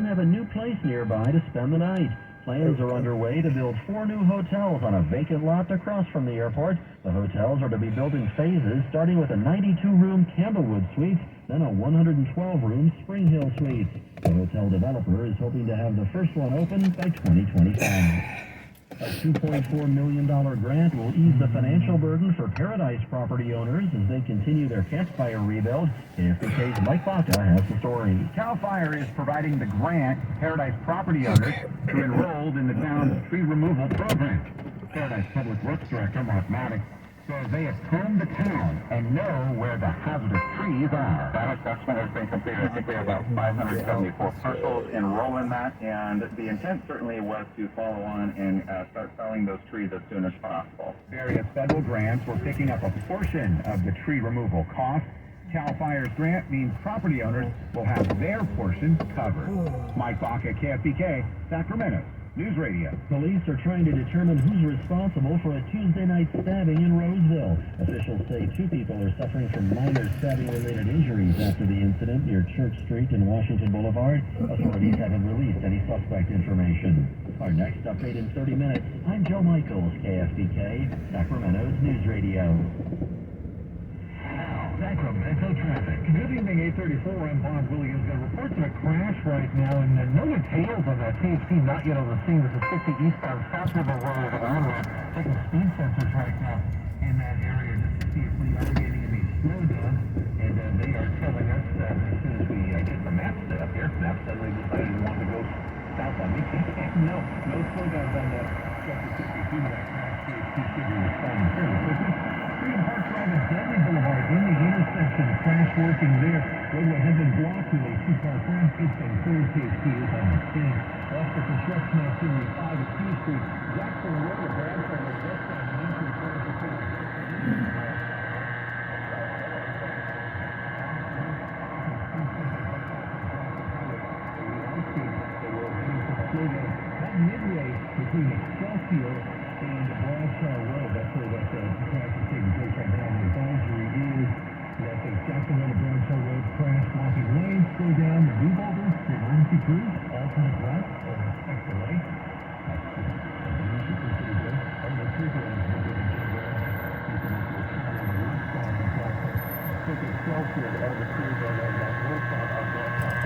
even have a new place nearby to spend the night. Plans are underway to build 4 new hotels on a vacant lot across from the airport. The hotels are to be built in phases, starting with a 92-room Candlewood Suite, then a 112-room Spring Hill Suite. The hotel developer is hoping to have the first one open by 2025. A $2.4 million grant will ease the financial burden for Paradise property owners as they continue their campfire rebuild. KFBK's Mike Baca has the story. CAL FIRE is providing the grant to Paradise property owners who enrolled in the town's tree removal program. Paradise Public Works Director Mark Maddox says they have combed the town and know where the hazardous trees are. That assessment has been completed. I think we have about 574 parcels enroll in that, and the intent certainly was to follow on and start felling those trees as soon as possible. Various federal grants were picking up a portion of the tree removal cost. CAL FIRE's grant means property owners will have their portion covered. Mike Baca, KFBK, Sacramento News Radio. Police are trying to determine who's responsible for a Tuesday night stabbing in Roseville. Officials say 2 people are suffering from minor stabbing-related injuries after the incident near Church Street and Washington Boulevard. Authorities haven't released any suspect information. Our next update in 30 minutes. I'm Joe Michaels, KFBK, Sacramento's News Radio. Sacramento traffic. Good evening, 834. I'm Bob Williams. Got reports of a crash right now, and no details on that. THC not yet on the scene. This is 50 eastbound South River Road. Taking speed sensors right now in that area just to see if we are getting any slowdown. And they are telling us as soon as we get the map set up here, map suddenly decided we wanted to go south on me. No slowdowns on that stretch of 52 that crash. THC should be responding fairly quickly. Freedom Park Drive at Dudley Boulevard in the intersection. Crash working there. Roadway has been blocked with a 2-car crash. It's been cleared. THC is on the scene. Off the construction activity 5 at Q Street. Jackson Road at Bradford and westbound Main Street. Midway between Excelsior and Bradshaw Road. That's where that crash is taking place right now. The advisory is that the Jackson Road and Bradshaw Road crash blocking lanes. Slow down the Newbolders, the emergency crews, alternate route, or expect delay. That's pretty good. Only 3 lanes will be in the road. You can see a shot on the left side of Jackson. I think Excelsior, all the crews are on that north side of Bradshaw.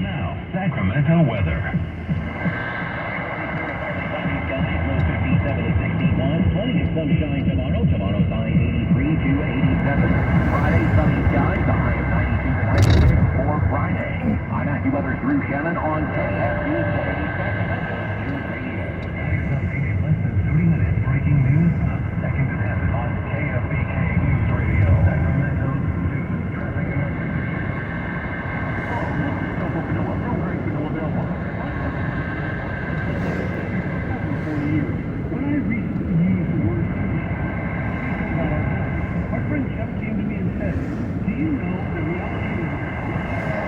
Now, Sacramento weather. Sunny skies, low 57 to 61. Plenty of sunshine tomorrow. Tomorrow's high 83 to 87. Friday, sunny skies, a high of 92 to 96 for Friday. I'm AccuWeather Drew Shannon on KFBK Sacramento News Radio. Less than 30 minutes. Breaking news. Second to happen on KFBK News Radio. Sacramento News Traffic and When I recently used the word my friend Chuck came to me and said, do you know the reality is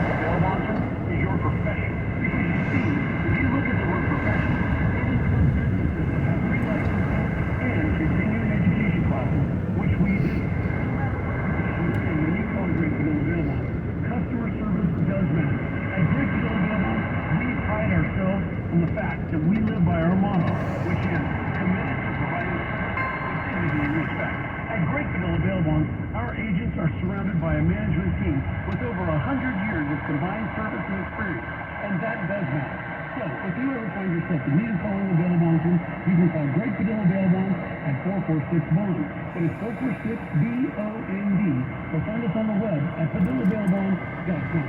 the bail bondsman is your profession? Because you see, if you look at the word profession, it is for businesses that have free licenses and continuing education classes, which we do. And when you call Great Vanilla Bail Bonds, customer service does matter. At Great Vanilla Bail Bonds, we pride ourselves on the fact that we live by our motto, which is committed to providing dignity and respect. At Great Vanilla Bail Bonds, our agents are surrounded by a management team with over 100 years of combined service and experience, and that does matter. So, if you ever find yourself in need of calling the bail bondsman, you can call Great Vanilla Bail Bonds at 446-BOND. It is 446-BOND, or find us on the web at PadillaBailBonds.com.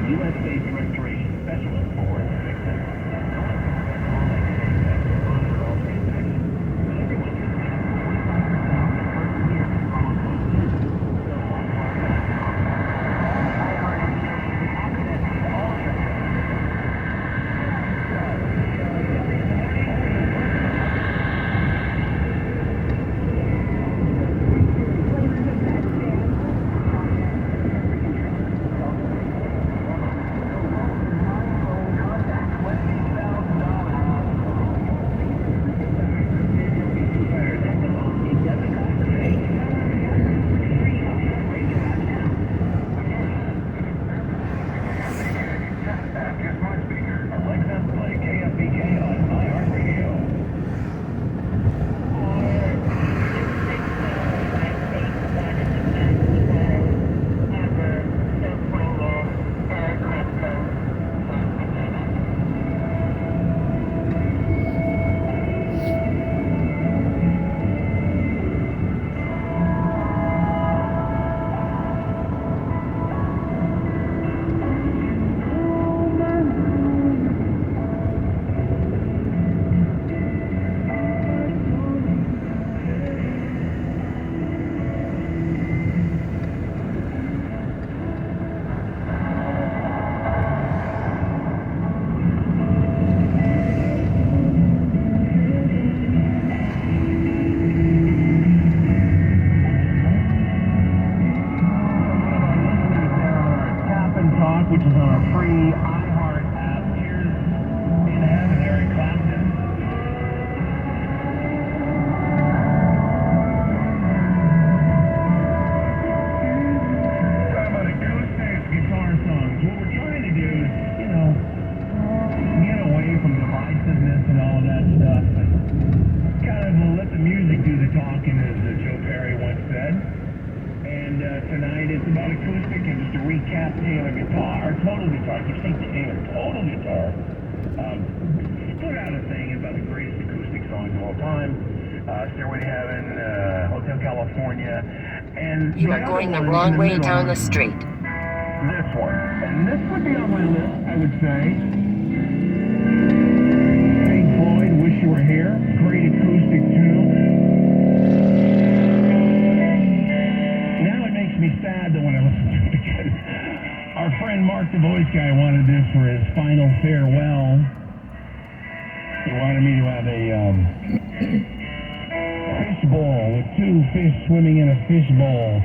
U.S.-based restoration specialist for victims. talking, as Joe Perry once said. And tonight it's about acoustic, and just to recap, Taylor guitar, total guitar. I keep saying Taylor, total guitar. Put out a thing about the greatest acoustic songs of all time. Stairway to Heaven, Hotel California, and You are going the wrong way down the street. This one, and this would be on my list, I would say. Pink Floyd, Wish You Were Here, great acoustic tune. Now it makes me sad that when I listen to it, because our friend Mark the Voice Guy wanted this for his final farewell. He wanted me to have a fish bowl with two fish swimming in a fish bowl.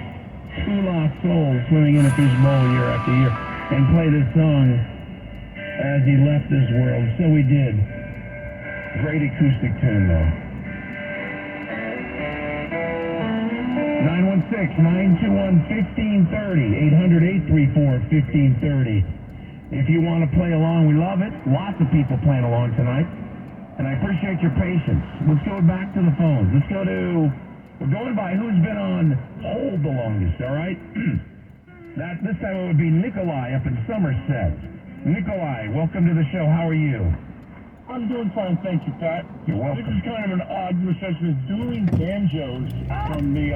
Two lost souls swimming in a fish bowl year after year. And play this song as he left this world. So we did. Great acoustic tune, though. 916-921-1530. 800-834-1530. If you want to play along, we love it. Lots of people playing along tonight. And I appreciate your patience. Let's go back to the phones. Let's go to... We're going by who's been on hold the longest, all right? This time it would be Nikolai up in Somerset. Nikolai, welcome to the show. How are you? I'm doing fine, thank you, Pat. You're welcome. This is kind of an odd reception. Dueling banjos from the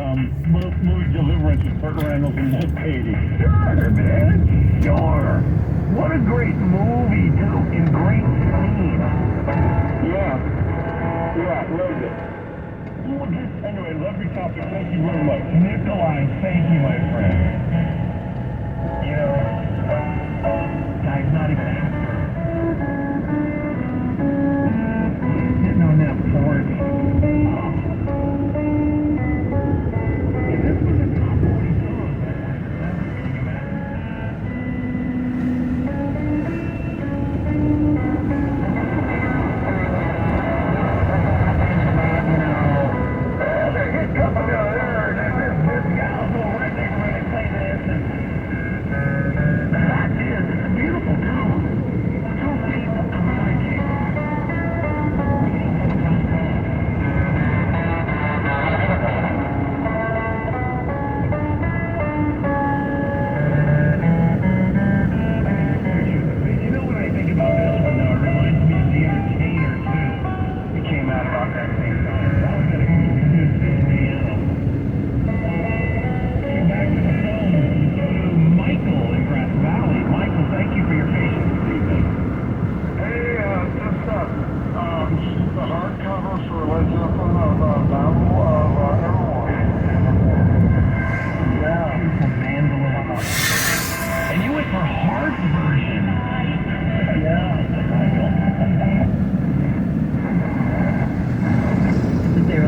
movie Deliverance with Burt Reynolds and Ned Beatty. Sure, man. Sure. What a great movie, too, and great scene. Yeah, loved it. Well, anyway, lovely topic. Thank you very much. Nikolai, thank you, my friend. You know, guy's not even after. Sitting on that porch. If this was a top 40 song, can you imagine?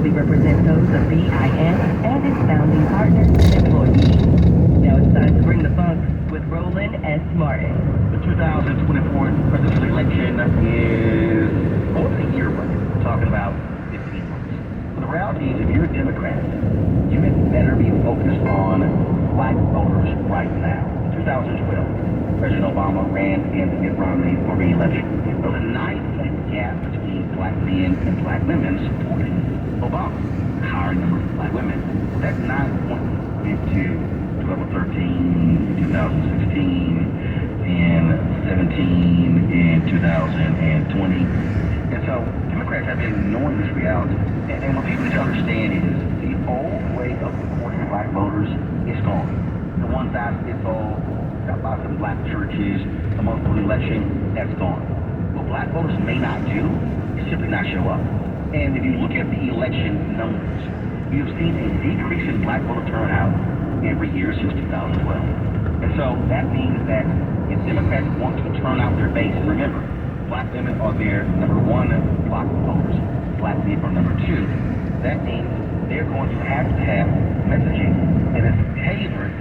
Represent those of BIN and its founding partners and employees. Now it's time to bring the funk with Roland S. Martin. The 2024 presidential election is more than a year away. We're talking about 15 months. But the reality is, if you're a Democrat, you had better be focused on black voters right now. In 2012, President Obama ran against Mitt Romney for re-election. There was a 9-point gap between black men and black women supporting Obama, higher number of black women. That 9 points went to 12 or 13 in 2016, and 17 in 2020. And so Democrats have been ignoring this reality. And what people need to understand is the old way of supporting black voters is gone. The one size fits all, got lots of black churches, the monthly election, that's gone. What black voters may not do is simply not show up. And if you look at the election numbers, you've seen a decrease in black voter turnout every year since 2012. And so that means that if Democrats want to turn out their base, and remember, black women are their number one block of voters, black men are number two, that means they're going to have messaging that is tailored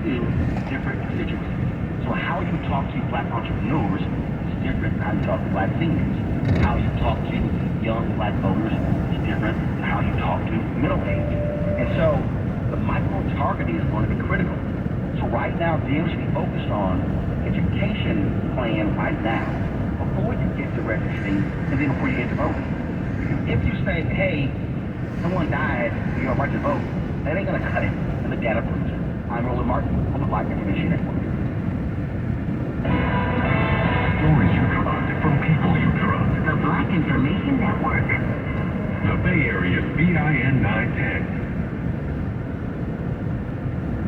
to different constituencies. So how you talk to black entrepreneurs is different than how you talk to black seniors. How you talk to young black voters is different than how you talk to middle age. And so the micro-targeting is going to be critical. So right now, Dems should be focused on education plan right now before you get to registering and then before you get to voting. If you say, hey, Someone died, you know, a bunch of votes. That ain't gonna cut it, and the data proves it. I'm Roland Martin on the Black Information Network. Stories you trust from people you trust. The Black Information Network. The Bay Area's BIN 910.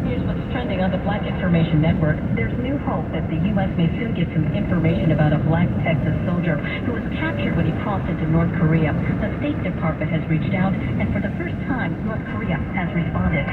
Here's what's trending on the Black Information Network. There's new hope that the U.S. may soon get some information about a black Texas soldier who was captured when he crossed into North Korea. The State Department has reached out, and for the first time, North Korea has responded.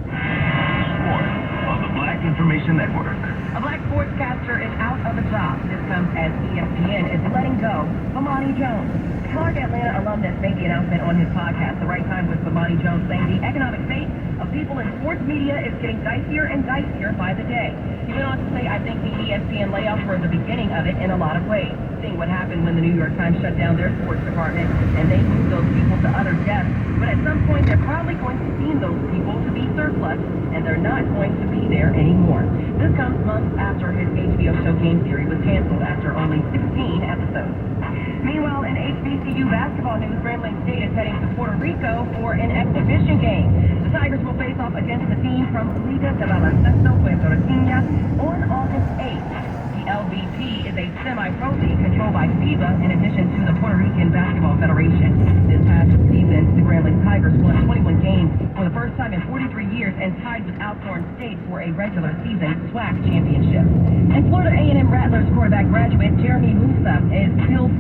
Sport on the Black Information Network. A black sportscaster is out of a job. This comes as ESPN is letting go Bomani Jones. Clark Atlanta alumnus made the announcement on his podcast, The Right Time with Bomani Jones, saying the economic fate of people in sports media is getting dicier and dicier by the day. He went on to say, I think the ESPN layoffs were the beginning of it in a lot of ways. Seeing what happened when the New York Times shut down their sports department and they moved those people to other desks. But at some point, they're probably going to deem those people to be surplus, and they're not going to be there anymore. This comes months after his HBO show Game Theory was canceled after only 16 episodes. Meanwhile, in HBCU basketball news, Grambling State is heading to Puerto Rico for an exhibition game. The Tigers will face off against the team from Liga de Baloncesto Puerto Riqueña on August 8th. The LVP is a semi-pro league controlled by FIBA in addition to the Puerto Rican Basketball Federation. This past season, the Grambling Tigers won 21 games for the first time in 43 years and tied with Alcorn State for a regular season SWAC championship. And Florida A&M Rattlers quarterback graduate Jeremy Musa is still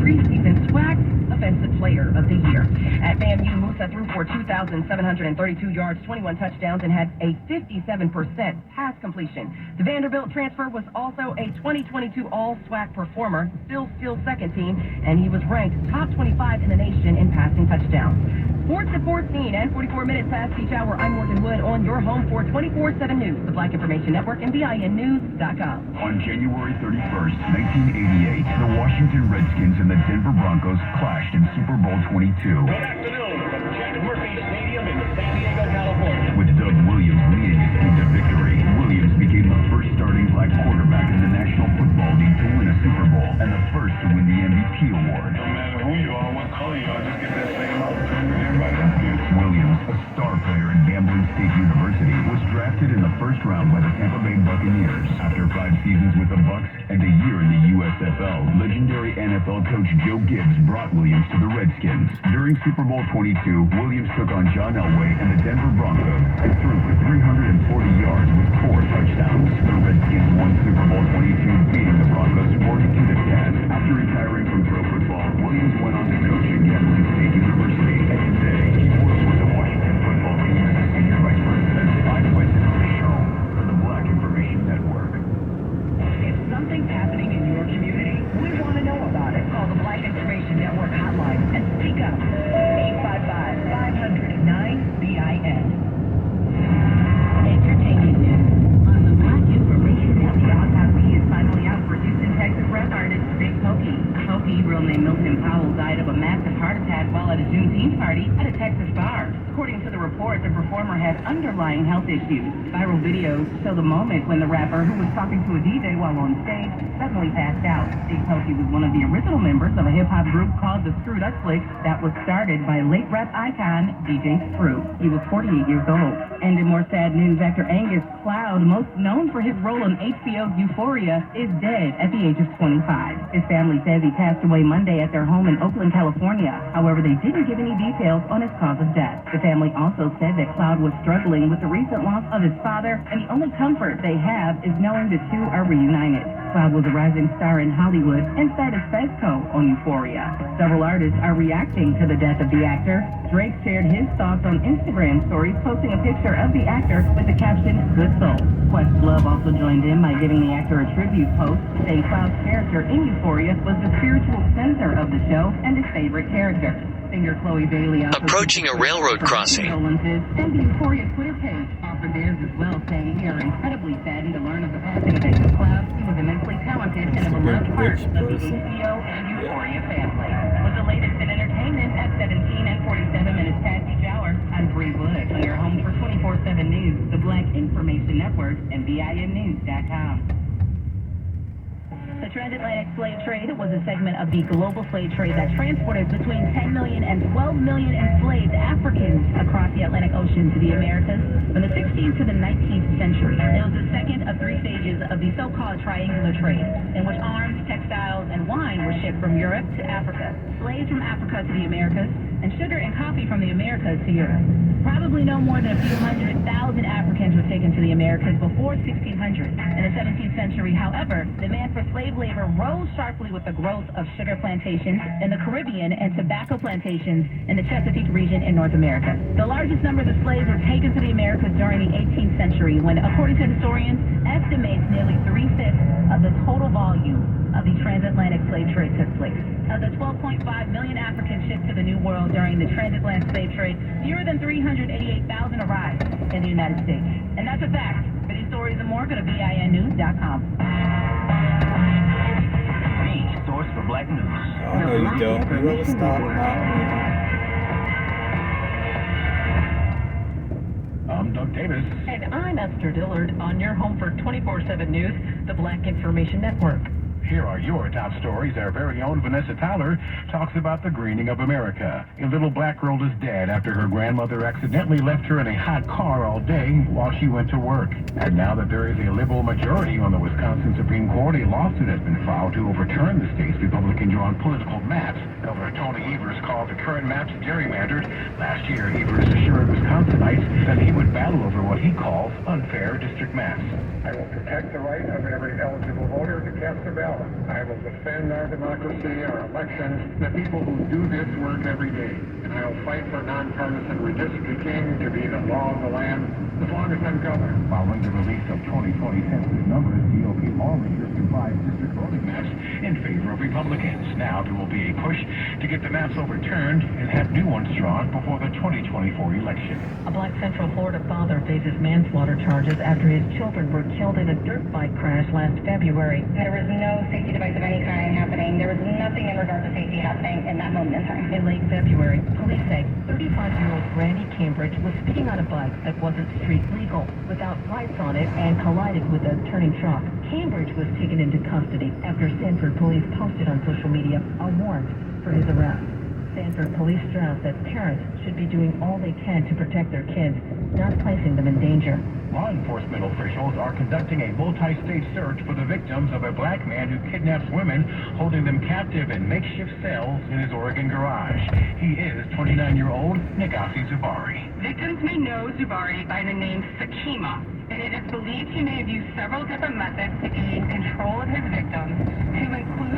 preseason SWAC Offensive Player of the Year. At FAMU, Musa threw for 2,732 yards, 21 touchdowns, and had a 57% pass completion. The Vanderbilt transfer was also a 2022 All-SWAC performer, still second team, and he was ranked top 25 in the nation in passing touchdowns. Sports at 14 and 44 minutes past each hour. I'm Morgan Wood on your home for 24/7 News, the Black Information Network, and BINnews.com. On January 31st, 1988, the Washington Redskins and the Denver Broncos clashed in Super Bowl 22. Good afternoon from Jack Murphy Stadium in San Diego, California. With Doug Williams leading his team to victory, Williams became the first starting black quarterback in the National Football League to win a Super Bowl and the first to win the MVP award. No matter who you are, what color you are, just get that same opportunity everybody else gets. Williams, a star player at Grambling State University, was drafted in the first round by the Tampa Bay Buccaneers. After 5 seasons with the Bucs and a year in the USFL, legendary NFL coach Joe Gibbs brought Williams to the Redskins. During Super Bowl 22, Williams took on John Elway and the Denver Broncos and threw for 340 yards with 4 touchdowns. The Redskins won Super Bowl 22, beating the Broncos 42-10. After retiring from pro football, Williams went on to coach at Grambling State University. And today, he works with the Washington football team as a senior vice president. I'm Quentin Show for the Black Information Network. If something's happening in your community, we want to know about it. Call the Black Information Network hotline and speak up. 855-509-BIN. Entertainment news on the Black Information Network. The autopsy is finally out for Houston, Texas rap artist Big Pokey. Pokey, real name Milton Powell, died of a massive heart attack while at a Juneteenth party at a Texas bar. According to the report, the performer had underlying health issues. Viral videos show the moment when the rapper, who was talking to a DJ while on stage, suddenly passed out. Big Pokey was one of the original members of a hip-hop group called the Screwed Up Slicks that was started by late rap icon DJ Screw. He was 48 years old. And in more sad news, actor Angus Cloud, most known for his role in HBO's Euphoria, is dead at the age of 25. His family says he passed away Monday at their home in Oakland, California. However, they didn't give any details on his cause of death. The family also said that Cloud was struggling with the recent loss of his father, and the only comfort they have is knowing the two are reunited. Cloud was a rising star in Hollywood and starred as Fezco on Euphoria. Several artists are reacting to the death of the actor. Drake shared his thoughts on Instagram stories, posting a picture of the actor with the caption, "Good soul." Questlove also joined in by giving the actor a tribute post, saying Cloud's character in Euphoria was the spiritual center of the show and his favorite character. Singer Chloe Bailey also approaching a railroad crossing. Condolences, and the Euphoria Twitter page offered theirs as well, saying they are incredibly saddened to learn of the passing of Angus Cloud. He was immensely talented and a beloved part of the HBO and Euphoria family. With the latest in entertainment at 17 and 47 minutes past each hour, I'm Bree Wood on your home for 24/7 News, the Black Information Network, and BINnews.com. The transatlantic slave trade was a segment of the global slave trade that transported between 10 million and 12 million enslaved Africans across the Atlantic Ocean to the Americas from the 16th to the 19th century. It was the second of three stages of the so-called triangular trade, in which arms, textiles, and wine were shipped from Europe to Africa, slaves from Africa to the Americas, and sugar and coffee from the Americas to Europe. Probably no more than a few 100,000 Africans were taken to the Americas before 1600. In the 17th century, however, demand for slave labor rose sharply with the growth of sugar plantations in the Caribbean and tobacco plantations in the Chesapeake region in North America. The largest numbers of slaves were taken to the Americas during the 18th century, when, according to historians, estimates nearly 3/5 of the total volume of the transatlantic slave trade took place. Of the 12.5 million Africans shipped to the New World during the transatlantic slave trade, fewer than 388,000 arrived in the United States. And that's a fact. For these stories and more, go to VINnews.com. The source for Black News. Oh, no, you don't. You will stop, not me. I'm Doug Davis. And I'm Esther Dillard on your home for 24/7 News, the Black Information Network. Here are your top stories. Our very own Vanessa Tyler talks about the greening of America. A little black girl is dead after her grandmother accidentally left her in a hot car all day while she went to work. And now that there is a liberal majority on the Wisconsin Supreme Court, a lawsuit has been filed to overturn the state's Republican-drawn political maps. Governor Tony Evers called the current maps gerrymandered. Last year, Evers assured Wisconsinites that he would battle over what he calls unfair district maps. I will protect the right of every eligible voter to cast their ballot. I will defend our democracy, our elections, the people who do this work every day. And I will fight for nonpartisan redistricting to be the law of the land as long as I'm governor. Following the release of 2020 census numbers, GOP lawmakers revised district voting maps in favor of Republicans. Now there will be a push to get the maps overturned and have new ones drawn before the 2024 election. A Black Central Florida father faces manslaughter charges after his children were killed in a dirt bike crash last February. There was no safety device of any kind happening. There was nothing in regard to safety happening in that moment in time. In late February, police say 35-year-old Randy Cambridge was speeding on a bike that wasn't street legal, without lights on it, and collided with a turning truck. Cambridge was taken into custody after Sanford police posted on social media a warrant for his arrest. Sanford police stress that parents should be doing all they can to protect their kids, not placing them in danger. Law enforcement officials are conducting a multi-state search for the victims of a black man who kidnaps women, holding them captive in makeshift cells in his Oregon garage. He is 29-year-old Negasi Zubari. Victims may know Zubari by the name Sakima, and it is believed he may have used several different methods to gain control of his victims, to include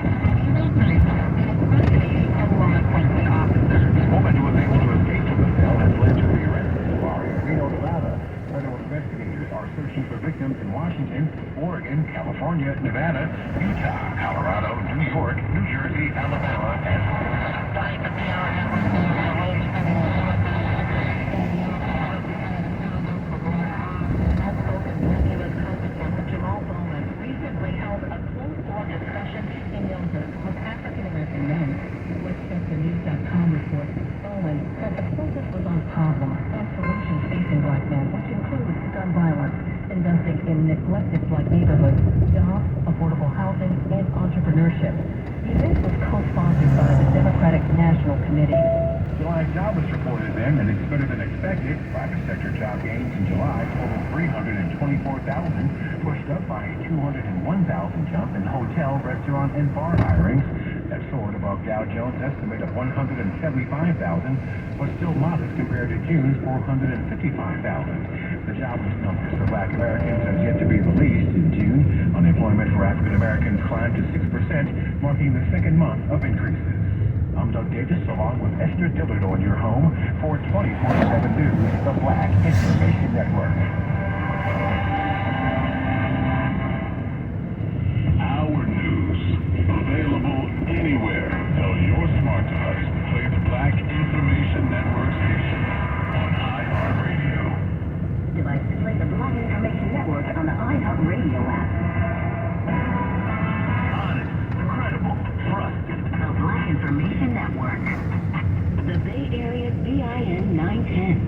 impersonating of law enforcement officers. The woman who was able to escape from the cell has led to the arrest of Zubari in Reno, Nevada. Federal investigators are searching for victims in Washington, Oregon, California, Nevada, Utah, Colorado, New York, New Jersey, Alabama, and recently held a closed-door discussion in Yonkers with African-American men. Westchesternews.com reports Bowen said the focus was on problems and solutions facing black men, which includes gun violence, investing in neglected black neighborhoods, jobs, affordable housing, and entrepreneurship. The event was co-sponsored by the Democratic National Committee. July's jobless report is in, and it's better than expected. Private sector job gains in July totaled 324,000, pushed up by a 201,000 jump in hotel, restaurant, and bar hirings. That soared above Dow Jones' estimate of 175,000, but still modest compared to June's 455,000. The jobless numbers for black Americans have yet to be released. In June, unemployment for African Americans climbed to 6%, marking the second month of increases. I'm Doug Davis, along with Esther Dillard on your home for 24/7 News, the Black Information Network. Our news, available anywhere. Tell your smart device to play the Black Information Network station on iHeartRadio. Device to play the Black Information Network on the iHeartRadio app. Honest, credible, trusted. The Black Information Network. The Bay Area's VIN 910.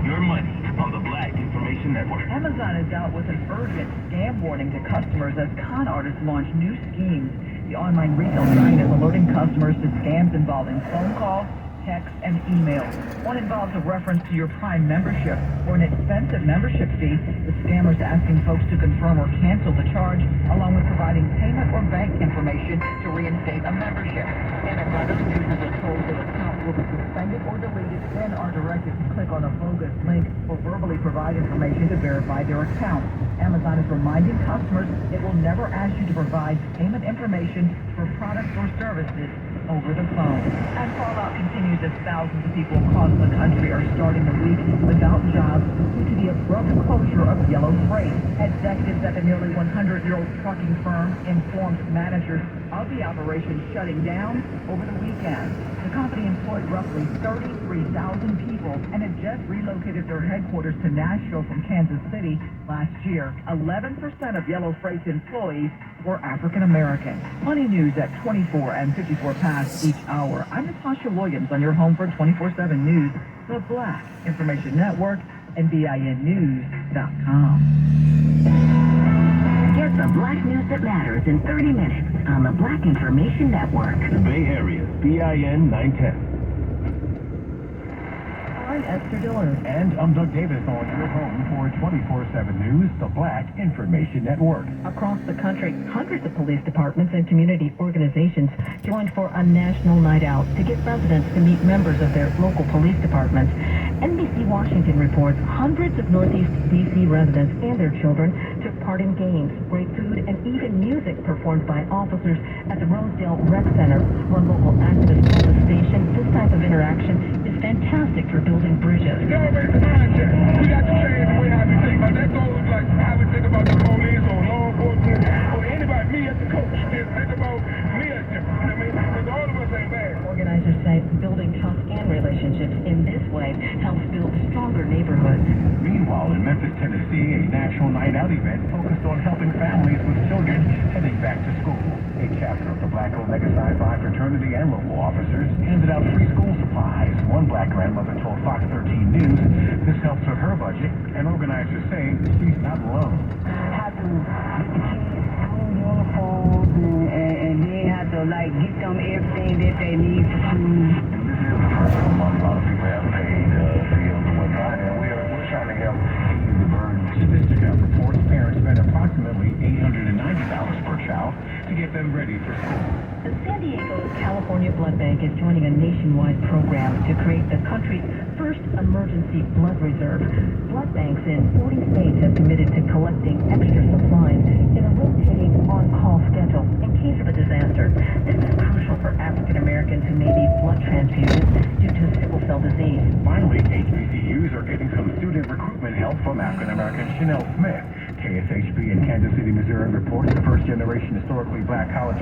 Your money on the Black Information Network. network. Amazon is out with an urgent scam warning to customers as con artists launch new schemes. The online retail giant is alerting customers to scams involving phone calls, text, and email. One involves a reference to your Prime membership or an expensive membership fee. The scammers asking folks to confirm or cancel the charge, along with providing payment or bank information to reinstate a membership. And if other users are told their account will be suspended or deleted, then are directed to click on a bogus link or verbally provide information to verify their account. Amazon is reminding customers it will never ask you to provide payment information for products or services over the phone. And fallout continues as thousands of people across the country are starting the week without jobs due to the abrupt closure of Yellow Freight. Executives at the nearly 100-year-old trucking firm informed managers of the operation shutting down over the weekend. The company employed roughly 33,000 people and had just relocated their headquarters to Nashville from Kansas City last year. 11% of Yellow Freight's employees were African American. Money news at 24 and 54 past each hour. I'm Natasha Williams on your home for 24/7 News, the Black Information Network, and BINnews.com. Get the Black news that matters in 30 minutes on the Black Information Network. The Bay Area, BIN 910. I'm Esther Dillon. And I'm Doug Davis on your home for 24/7 News, the Black Information Network. Across the country, hundreds of police departments and community organizations joined for a national night out to get residents to meet members of their local police departments. NBC Washington reports hundreds of Northeast D.C. residents and their children took part in games, great food, and even music performed by officers at the Rosedale Rec Center. One local activist told the station this type of interaction is fantastic for building bridges. It's always the mindset. We got to change the way how we think about that. Goes like how we think about the police or law enforcement or anybody. Me as a coach, just think about me as different. You know what I mean? Because all of us ain't bad. Organizers say building trust and relationships in this way helps build stronger neighborhoods. Meanwhile, in Memphis, Tennessee, a national night out event focused on helping families with children heading back to school. A chapter of the Black Omega Psi Phi fraternity and local officers handed out free school supplies. One black grandmother told Fox 13 News this helps with her budget, and organizers say she's not alone. Have to get the kids school uniforms and then have to get them everything that they need for school. And this is the first month a lot of people have paid bills and whatnot, and we're trying to help ease the burden. Statistics reports parents spend approximately $890 per child to get them ready for school. The San Diego California Blood Bank is joining a nationwide program to create the country's first emergency blood reserve. Blood banks in 40 states have committed to collecting extra supplies in a rotating on-call schedule in case of a disaster. This is crucial for African Americans who may need blood transfusions due to sickle cell disease. Finally, HBCUs are getting some student recruitment help from African American Chanel Smith. KSHB in Kansas City, Missouri reports the first generation historically black college